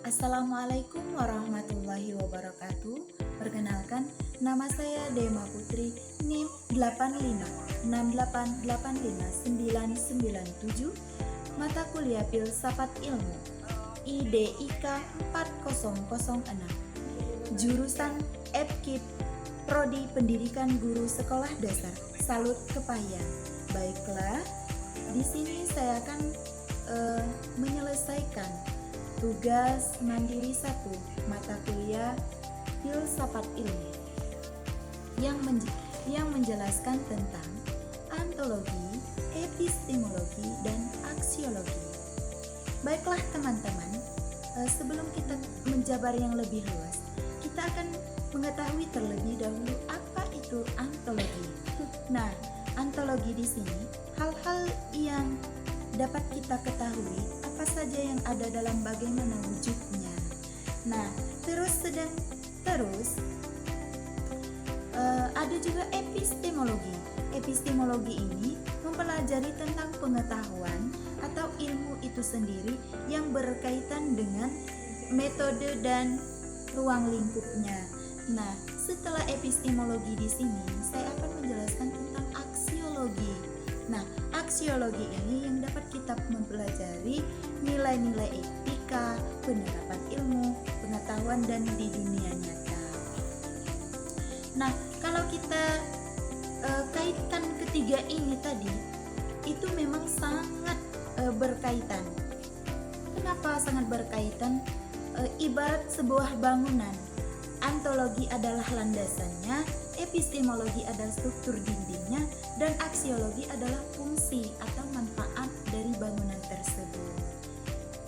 Assalamualaikum warahmatullahi wabarakatuh. Perkenalkan, nama saya Dema Putri, NIM 8568859997, mata kuliah Filsafat Ilmu, IDIK 4006, jurusan EPKIP, Prodi Pendidikan Guru Sekolah Dasar, Salut Kepahyang. Baiklah, di sini saya akan menyelesaikan tugas mandiri 1 mata kuliah Filsafat Ilmu yang menjelaskan tentang antologi, epistemologi, dan aksiologi. Baiklah teman-teman, sebelum kita menjabar yang lebih luas, kita akan mengetahui terlebih dahulu apa itu antologi. Nah, antologi di sini hal-hal yang dapat kita ketahui apa saja yang ada dalam bagaimana wujudnya. Nah, terus ada juga epistemologi. Epistemologi ini mempelajari tentang pengetahuan atau ilmu itu sendiri yang berkaitan dengan metode dan ruang lingkupnya. Nah, setelah epistemologi di sini, saya akan menjelaskan tentang aksiologi. Nah, aksiologi ini yang dapat kita mempelajari nilai-nilai etika, penerapan ilmu, pengetahuan, dan di dunia nyata. Nah, kalau kita kaitkan ketiga ini tadi, itu memang sangat berkaitan. Kenapa sangat berkaitan? Ibarat sebuah bangunan, antologi adalah landasannya, epistemologi adalah struktur dindingnya, dan aksiologi adalah fungsi atau manfaat dari bangunan tersebut.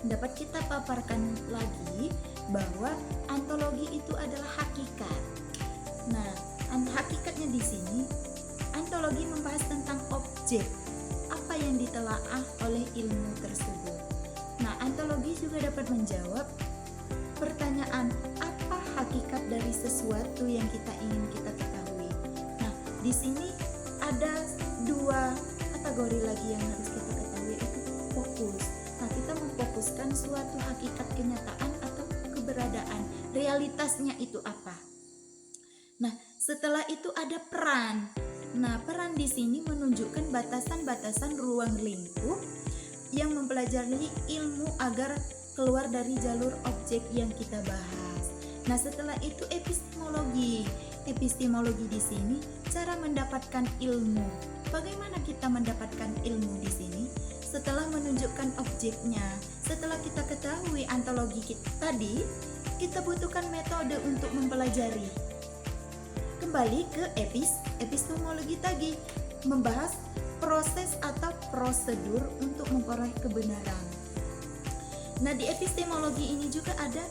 Dapat kita paparkan lagi bahwa antologi itu adalah hakikat. Nah, hakikatnya di sini, antologi membahas tentang objek, apa yang ditelaah oleh ilmu tersebut. Nah, antologi juga dapat menjawab pertanyaan, apa hakikat dari sesuatu yang kita ingin kita ketahui. Nah, di sini ada dua kategori lagi yang harus kita ketahui, itu fokus. Nah, kita memfokuskan suatu hakikat kenyataan atau keberadaan, realitasnya itu apa. Nah, setelah itu ada peran. Nah, peran di sini menunjukkan batasan-batasan ruang lingkup yang mempelajari ilmu agar keluar dari jalur objek yang kita bahas. Nah, setelah itu epistemologi. Epistemologi di sini cara mendapatkan ilmu. Bagaimana kita mendapatkan ilmu di sini? Setelah menunjukkan objeknya, setelah kita ketahui antologi tadi, kita butuhkan metode untuk mempelajari. Kembali ke epistemologi tadi, membahas proses atau prosedur untuk memperoleh kebenaran. Nah, di epistemologi ini juga ada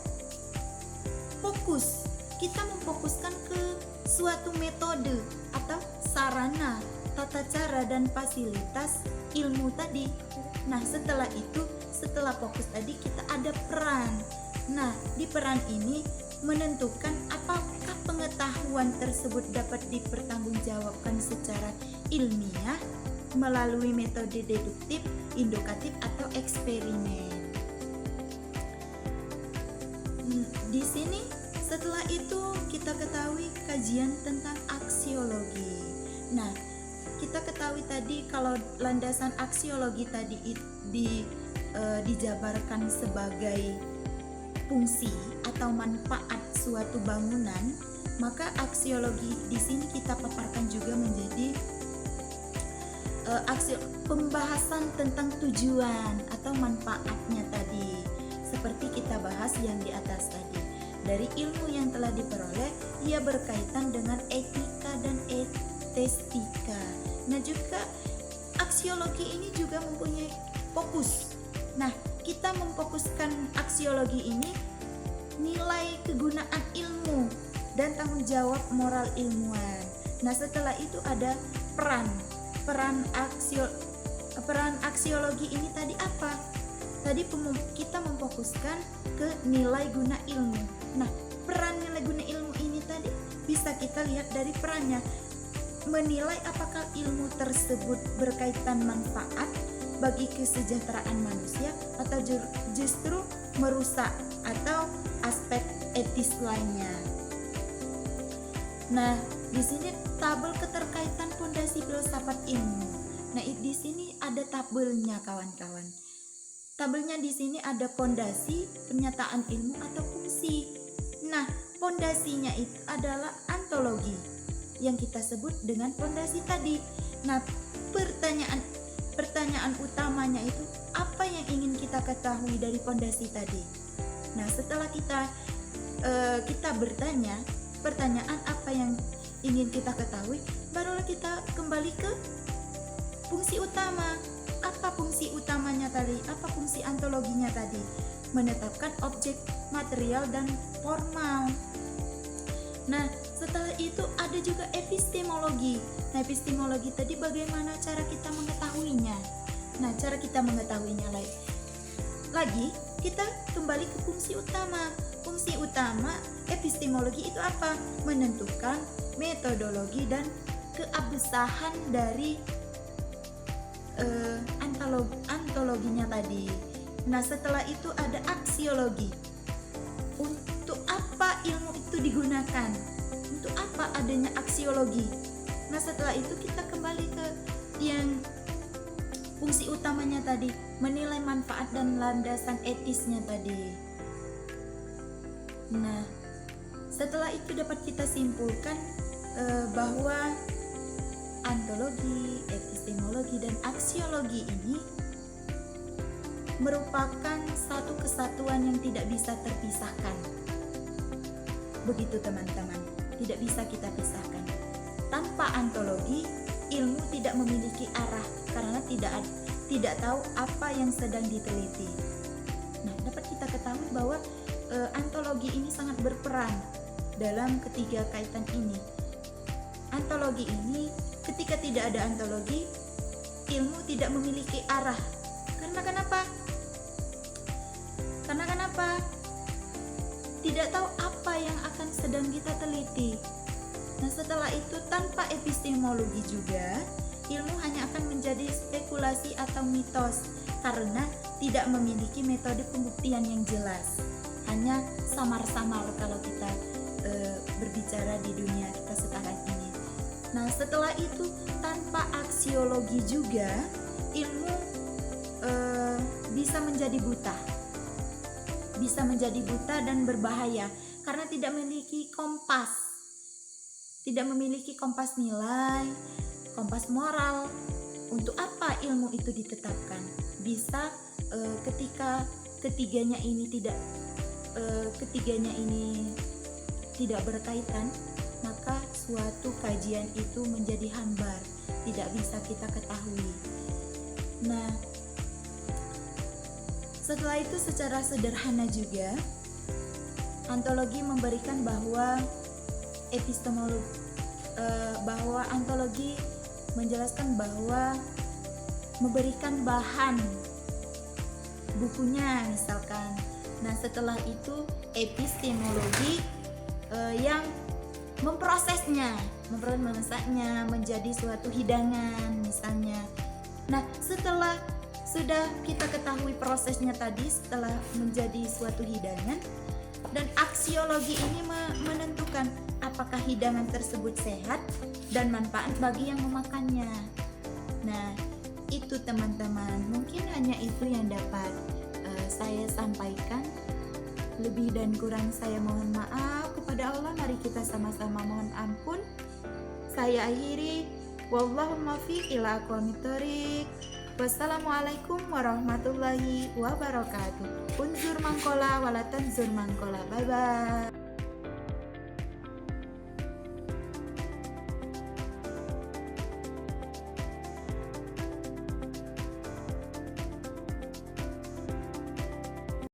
fokus. Kita memfokuskan ke suatu metode atau sarana, tata cara, dan fasilitas ilmu tadi. Nah, setelah itu, setelah fokus tadi, kita ada peran. Nah, di peran ini menentukan apakah pengetahuan tersebut dapat dipertanggungjawabkan secara ilmiah melalui metode deduktif, induktif, atau eksperimen. Di sini setelah itu kita ketahui kajian tentang aksiologi. Nah, kita ketahui tadi kalau landasan aksiologi tadi dijabarkan sebagai fungsi atau manfaat suatu bangunan, maka aksiologi di sini kita paparkan juga menjadi pembahasan tentang tujuan atau manfaatnya tadi. Seperti kita bahas yang di atas tadi, dari ilmu yang telah diperoleh, ia berkaitan dengan etika dan estetika. Nah, juga aksiologi ini juga mempunyai fokus. Nah, kita memfokuskan aksiologi ini nilai kegunaan ilmu dan tanggung jawab moral ilmuwan. Nah, setelah itu ada peran aksiologi ini tadi apa? Tadi kita memfokuskan ke nilai guna ilmu. Nah, peran nilai guna ilmu ini tadi bisa kita lihat dari perannya, menilai apakah ilmu tersebut berkaitan manfaat bagi kesejahteraan manusia atau justru merusak atau aspek etis lainnya. Nah, di sini tabel keterkaitan fondasi filsafat ilmu. Nah, di sini ada tabelnya kawan-kawan. Tabelnya di sini ada fondasi, pernyataan ilmu atau fungsi. Nah, fondasinya itu adalah antologi yang kita sebut dengan fondasi tadi. Nah, pertanyaan utamanya itu apa yang ingin kita ketahui dari fondasi tadi. Nah, setelah kita bertanya pertanyaan apa yang ingin kita ketahui, barulah kita kembali ke fungsi utama. Apa fungsi utamanya tadi? Apa fungsi antologinya tadi? Menetapkan objek material dan formal. Nah, setelah itu ada juga epistemologi. Nah, epistemologi tadi bagaimana cara kita mengetahuinya? Nah, cara kita mengetahuinya lagi kita kembali ke fungsi utama. Fungsi utama epistemologi itu apa? Menentukan metodologi dan keabsahan dari antologinya tadi. Nah, setelah itu ada aksiologi. Untuk apa ilmu itu digunakan? Untuk apa adanya aksiologi? Nah, setelah itu kita kembali ke yang fungsi utamanya tadi, menilai manfaat dan landasan etisnya tadi. Nah, setelah itu dapat kita simpulkan bahwa antologi, epistemologi, dan aksiologi ini merupakan satu kesatuan yang tidak bisa terpisahkan. Begitu teman-teman, tidak bisa kita pisahkan. Tanpa antologi, ilmu tidak memiliki arah karena tidak tahu apa yang sedang diteliti. Nah, dapat kita ketahui bahwa antologi ini sangat berperan dalam ketiga kaitan ini. Antologi ini, ketika tidak ada antologi, ilmu tidak memiliki arah. Karena kenapa? Tidak tahu apa yang akan sedang kita teliti. Nah, setelah itu tanpa epistemologi juga, ilmu hanya akan menjadi spekulasi atau mitos karena tidak memiliki metode pembuktian yang jelas. Hanya samar-samar kalau kita berbicara di dunia kita sekarang ini. Nah, setelah itu tanpa aksiologi juga ilmu bisa menjadi buta. Bisa menjadi buta dan berbahaya karena tidak memiliki kompas. Tidak memiliki kompas nilai, kompas moral. Untuk apa ilmu itu ditetapkan? Bisa ketika ketiganya ini tidak berkaitan, maka suatu kajian itu menjadi hambar, tidak bisa kita ketahui. Nah, setelah itu secara sederhana juga antologi memberikan bahwa bahwa antologi menjelaskan bahwa memberikan bahan bukunya misalkan. Nah, setelah itu epistemologi yang memprosesnya menjadi suatu hidangan misalnya. Nah, setelah sudah kita ketahui prosesnya tadi, setelah menjadi suatu hidangan, dan aksiologi ini menentukan apakah hidangan tersebut sehat dan manfaat bagi yang memakannya. Nah, itu teman-teman, mungkin hanya itu yang dapat saya sampaikan. Lebih dan kurang saya mohon maaf kepada Allah. Mari kita sama-sama mohon ampun. Saya akhiri, wallahu muwaffiq ila aqwamit thoriq. Wassalamualaikum warahmatullahi wabarakatuh. Unzur mangkola wala tanzur mangkola. Bye bye.